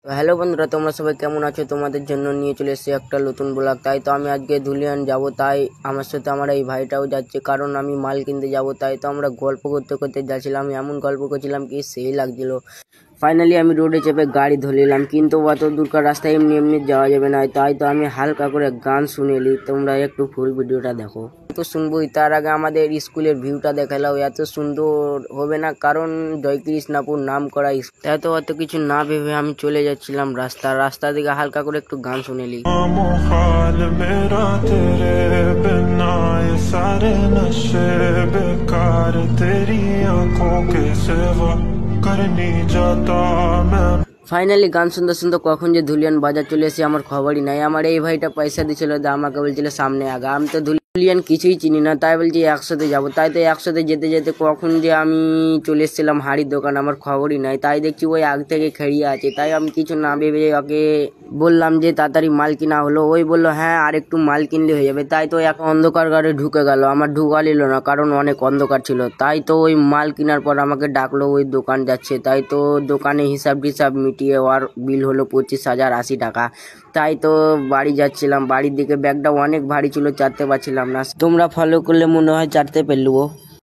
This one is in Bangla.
তো হ্যালো বন্ধুরা, তোমরা সবাই কেমন আছো? তোমাদের জন্য নিয়ে চলে এসেছি একটা নতুন ব্লগ। তাই তো আমি আজকে ধুলিয়ান যাব, তাই আমার সাথে আমার এই ভাইটাও যাচ্ছে, কারণ আমি মাল কিনতে যাব। তাই তো আমরা গল্প করতে করতে যাচ্ছিলাম, এমন গল্প করছিলাম কি সেই লাগছিল। ফাইনালি আমি রোডে চেপে গাড়ি ধরলাম, কিন্তু অত দূরকার রাস্তায় এমনি এমনি যাওয়া যাবে না। তাই তো আমি হালকা করে গান শুনেলি, তোমরা একটু ফুল ভিডিওটা দেখো। তো শুনবোই, তার আগে আমাদের স্কুলের ভিউটা দেখালাও। এত সুন্দর হবে না, কারণ জয়কৃষ্ণাপুর নাম করা স্কুল। তাই তো অত কিছু না ভেবে আমি চলে যাচ্ছিলাম রাস্তা দিকে, হালকা করে একটু গান শুনেলি। मोहाल मेरा तेरे बिना, ये सारे नशे बेकार, तेरी आंखों के सिवा करनी जाता मैं। ফাইনালি গান শুনতে শুনতে কখন যে ধুলিয়ান বাজার চলে এসে আমার খবরই নাই। আমার এই ভাইটা পয়সা দিছিল, আমাকে বলছিল সামনে আগা। আমি তো ধুলিয়ান কিছুই চিনি না, তাই বলছি একসাথে যাব। তাই তো একসাথে যেতে যেতে কখন যে আমি চলে এসেছিলাম হাড়ির দোকান, আমার খবরই নাই। তাই দেখছি ওই আগ থেকে খেড়িয়ে আছে। তাই আমি কিছু না ভেবে ওকে বললাম যে তাড়াতাড়ি মাল কিনা হলো। ওই বললো হ্যাঁ, আর একটু মাল কিনলে হয়ে যাবে। তাই তো এক অন্ধকার ঘরে ঢুকে গেল, আমার ঢুকা নিল না, কারণ অনেক অন্ধকার ছিল। তাই তো ওই মাল কেনার পর আমাকে ডাকলো, ওই দোকান যাচ্ছে। তাই তো দোকানে হিসাব টিসাব মিটিয়ে ওর বিল হলো 25,080 টাকা। তাই তো বাড়ি যাচ্ছিলাম, বাড়ির দিকে ব্যাগটা অনেক ভারী ছিল, চাটতে পারছিলাম না। তোমরা ফলো করলে মনে হয় চাটতে পারলুও।